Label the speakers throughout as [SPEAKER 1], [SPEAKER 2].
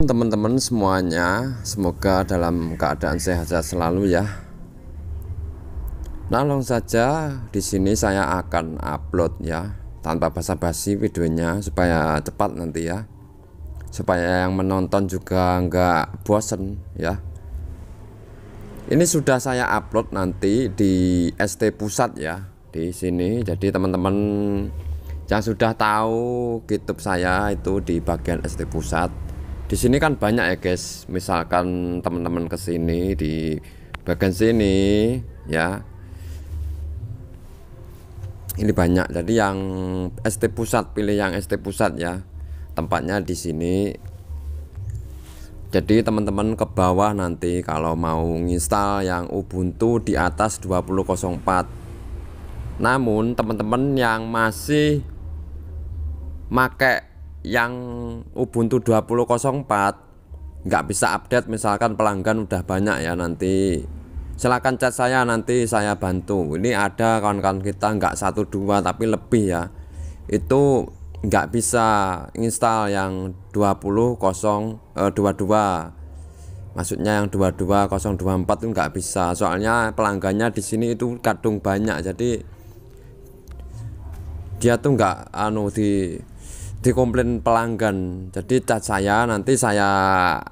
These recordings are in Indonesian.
[SPEAKER 1] Teman-teman semuanya, semoga dalam keadaan sehat-sehat selalu ya. Nah, langsung saja di sini saya akan upload ya, tanpa basa-basi videonya supaya cepat nanti ya. Supaya yang menonton juga nggak bosen ya. Ini sudah saya upload nanti di ST Pusat ya, di sini. Jadi teman-teman yang sudah tahu YouTube saya itu di bagian ST Pusat. Di sini kan banyak ya guys. Misalkan teman-teman kesini di bagian sini ya. Ini banyak. Jadi yang ST Pusat, pilih yang ST Pusat ya. Tempatnya di sini. Jadi teman-teman ke bawah nanti kalau mau nginstal yang Ubuntu di atas 20.04. Namun teman-teman yang masih make yang Ubuntu 20.04 nggak bisa update, misalkan pelanggan udah banyak ya, nanti silahkan chat saya, nanti saya bantu. Ini ada kawan-kawan kita nggak 1-2 tapi lebih ya, itu nggak bisa install yang 22, maksudnya yang 22024 itu nggak bisa, soalnya pelanggannya di sini itu kadung banyak, jadi dia tuh nggak di komplain pelanggan. Jadi cat saya, nanti saya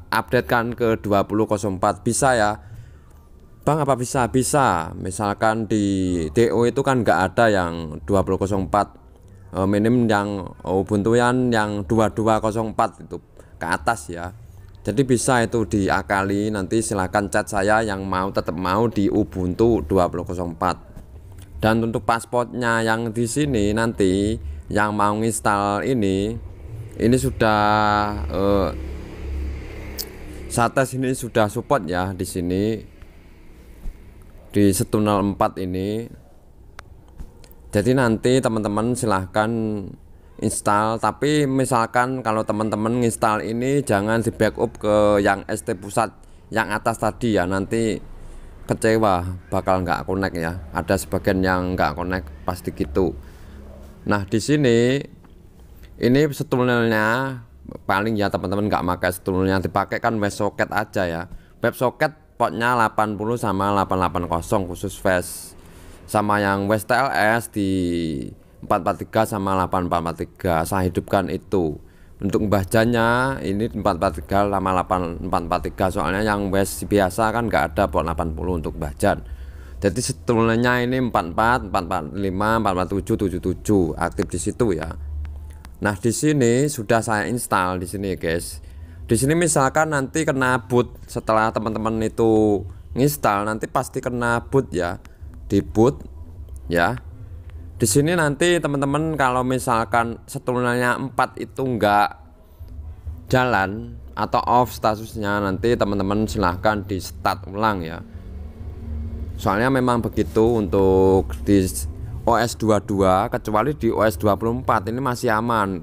[SPEAKER 1] updatekan ke 20.04. Bisa ya Bang, apa bisa? Bisa. Misalkan di DO itu kan nggak ada yang 20.04, minim yang Ubuntuan yang 22.04 itu ke atas ya. Jadi bisa itu diakali, nanti silahkan cat saya yang mau tetap mau di Ubuntu 20.04. Dan untuk pasportnya yang di sini nanti yang mau install ini sudah Sates ini sudah support ya di sini di 104 ini. Jadi nanti teman-teman silahkan install, tapi misalkan kalau teman-teman install ini jangan di backup ke yang ST Pusat yang atas tadi ya, nanti kecewa, bakal nggak connect ya. Ada sebagian yang nggak connect pasti gitu. Nah di sini ini setulnya paling ya teman-teman nggak pakai setulnya, dipakai kan WebSocket aja ya. WebSocket portnya 80 sama 880 khusus flash, sama yang WSTLS di 443 sama 8443 saya hidupkan itu. Untuk bahjannya ini 443 sama 8443, soalnya yang WES biasa kan nggak ada port 80 untuk bahjan. Jadi setulnya ini 44, 445, 447, 77 aktif di situ ya. Nah di sini sudah saya install di sini guys. Di sini misalkan nanti kena boot, setelah teman-teman itu nginstal nanti pasti kena boot ya, di boot ya. Di sini nanti teman-teman kalau misalkan setulnya 4 itu enggak jalan atau off statusnya, nanti teman-teman silahkan di start ulang ya. Soalnya memang begitu untuk di OS 22, kecuali di OS 24 ini masih aman.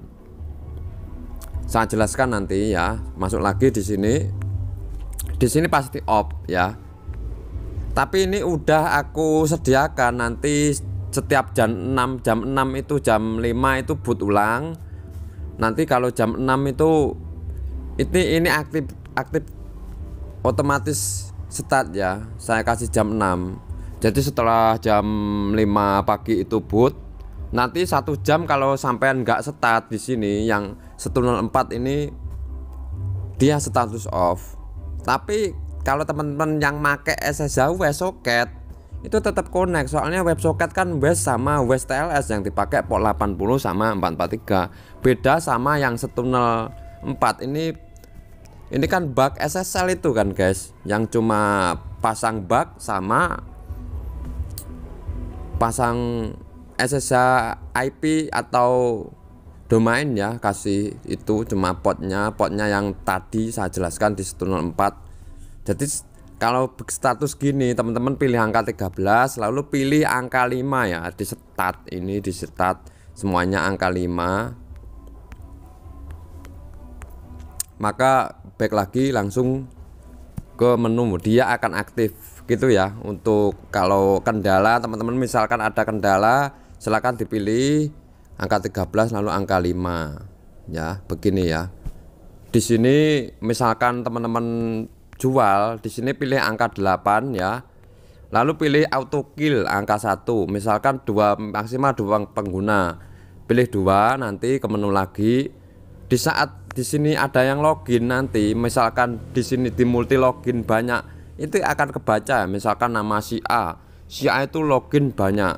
[SPEAKER 1] Saya jelaskan nanti ya. Masuk lagi di sini. Di sini pasti off ya. Tapi ini udah aku sediakan, nanti setiap jam 6 itu jam 5 itu boot ulang. Nanti kalau jam 6 itu ini aktif otomatis start ya. Saya kasih jam 6. Jadi setelah jam 5 pagi itu boot. Nanti 1 jam kalau sampai nggak start di sini yang 104 ini dia status off. Tapi kalau teman-teman yang make SSH WebSocket itu tetap connect, soalnya WebSocket kan WES sama WSTLS yang dipakai port 80 sama 443. Beda sama yang 104 ini kan bug SSL itu kan guys, yang cuma pasang bug sama pasang SSH IP atau domain ya, kasih itu cuma portnya yang tadi saya jelaskan di 104. Jadi kalau status gini teman-teman pilih angka 13 lalu pilih angka 5 ya, di start, ini di start semuanya angka 5, maka back lagi langsung ke menu, dia akan aktif gitu ya. Untuk kalau kendala teman-teman misalkan ada kendala, silahkan dipilih angka 13 lalu angka 5 ya, begini ya. Di sini misalkan teman-teman jual, di sini pilih angka 8 ya. Lalu pilih auto kill angka 1. Misalkan maksimal 2 pengguna. Pilih 2, nanti ke menu lagi. Di saat di sini ada yang login nanti, misalkan di sini di multi login banyak, itu akan kebaca. Misalkan nama si A. Si A itu login banyak.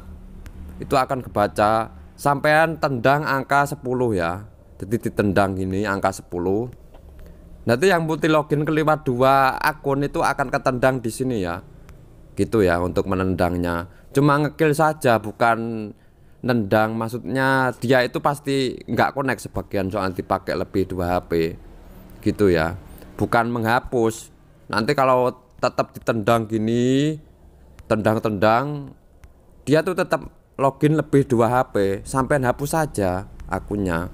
[SPEAKER 1] Itu akan kebaca. Sampean tendang angka 10 ya. Jadi ditendang gini angka 10. Nanti yang multi login kelewat 2 akun itu akan ketendang di sini ya. Gitu ya untuk menendangnya. Cuma ngekill saja, bukan nendang. Maksudnya dia itu pasti nggak connect sebagian, soal dipakai lebih 2 HP gitu ya, bukan menghapus. Nanti kalau tetap ditendang gini, tendang-tendang, dia tuh tetap login lebih 2 HP sampai hapus saja akunnya.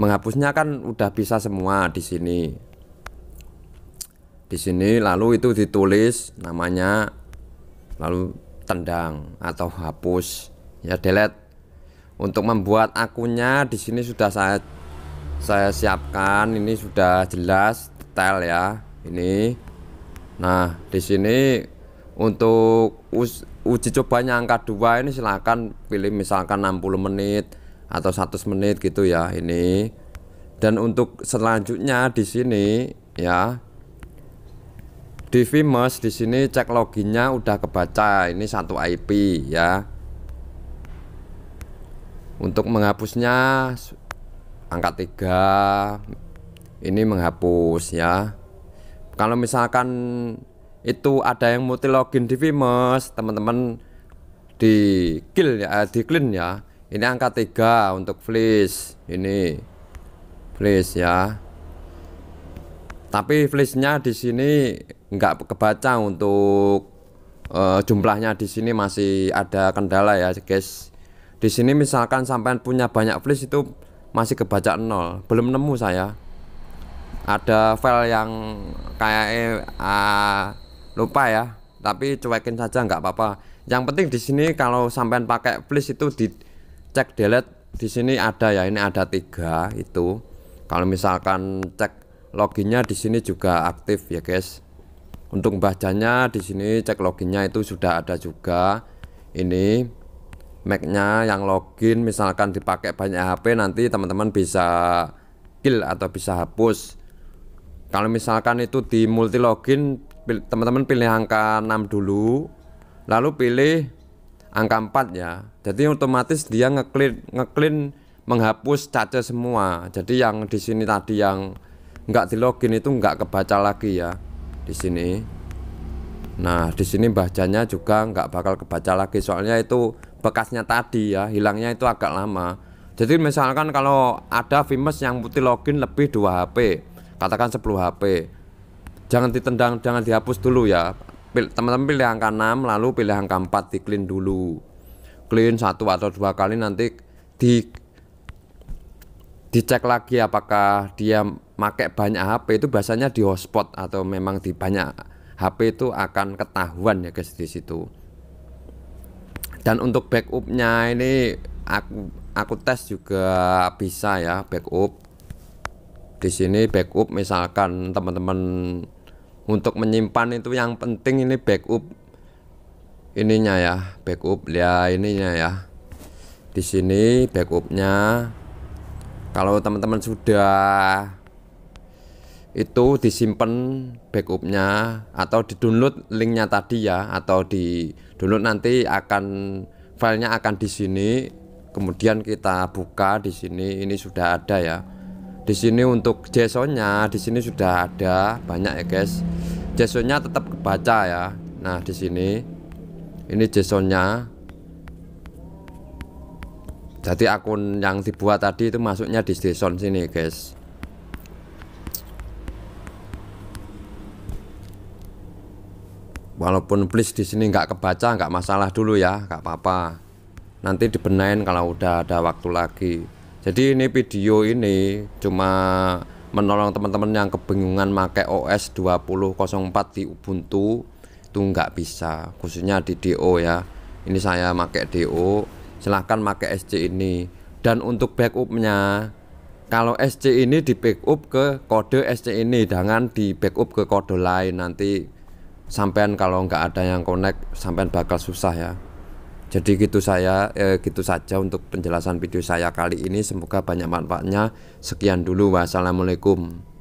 [SPEAKER 1] Menghapusnya kan udah bisa semua di sini. Di sini lalu itu ditulis namanya, lalu tendang atau hapus ya, delete. Untuk membuat akunnya di sini sudah saya siapkan, ini sudah jelas detail ya ini. Nah, di sini untuk uji cobanya angka 2 ini silahkan pilih misalkan 60 menit atau 100 menit gitu ya ini. Dan untuk selanjutnya di sini ya, di Vimes di sini cek loginnya udah kebaca, ini 1 IP ya. Untuk menghapusnya angka 3 ini menghapus ya. Kalau misalkan itu ada yang multi login di Vimes, teman-teman di kill ya, di clean ya. Ini angka 3 untuk flash, ini flash ya. Tapi flashnya di sini nggak kebaca untuk jumlahnya, di sini masih ada kendala ya guys. Di sini misalkan sampai punya banyak flash itu masih kebaca 0, belum nemu saya. Ada file yang kayak lupa ya, tapi cuekin saja nggak apa-apa. Yang penting di sini kalau sampai pakai flash itu dicek delete, di sini ada ya, ini ada 3 itu. Kalau misalkan cek loginnya di sini juga aktif ya guys. Untuk membacanya di sini cek loginnya itu sudah ada juga. Ini Mac-nya yang login misalkan dipakai banyak HP, nanti teman-teman bisa kill atau bisa hapus. Kalau misalkan itu di multi login, teman-teman pilih angka 6 dulu, lalu pilih angka 4 ya. Jadi otomatis dia ngeclean menghapus cache semua. Jadi yang di sini tadi yang nggak di login itu nggak kebaca lagi ya di sini. Nah, di sini bacanya juga nggak bakal kebaca lagi, soalnya itu bekasnya tadi ya, hilangnya itu agak lama. Jadi misalkan kalau ada Vimes yang multi login lebih 2 HP, katakan 10 HP, jangan ditendang, jangan dihapus dulu ya. Teman-teman pilih angka 6 lalu pilih angka 4, di clean dulu. Clean 1 atau 2 kali, nanti dicek lagi apakah dia pakai banyak HP. Itu biasanya di hotspot atau memang di banyak HP itu akan ketahuan ya guys di situ. Dan untuk backupnya ini aku tes juga bisa ya backup. Di sini backup misalkan teman-teman untuk menyimpan itu yang penting ini backup ininya ya, backup ya ininya ya. Di sini backupnya, kalau teman-teman sudah itu disimpan backupnya atau di download linknya tadi ya, atau di download nanti akan filenya akan di sini, kemudian kita buka di sini, ini sudah ada ya. Di sini untuk JSON-nya di sini sudah ada banyak ya guys. JSON-nya tetap kebaca ya. Nah, di sini ini JSON-nya. Jadi akun yang dibuat tadi itu masuknya di JSON sini guys. Walaupun please di sini nggak kebaca, nggak masalah dulu ya, nggak apa-apa. Nanti dibenain kalau udah ada waktu lagi. Jadi ini video ini cuma menolong teman-teman yang kebingungan pakai OS 2004 di Ubuntu itu nggak bisa, khususnya di DO ya. Ini saya pakai DO, silahkan pakai SC ini. Dan untuk backupnya, kalau SC ini di backup ke kode SC ini, jangan di backup ke kode lain. Nanti sampean kalau nggak ada yang connect, sampean bakal susah ya. Jadi gitu gitu saja untuk penjelasan video saya kali ini. Semoga banyak manfaatnya. Sekian dulu, wassalamualaikum.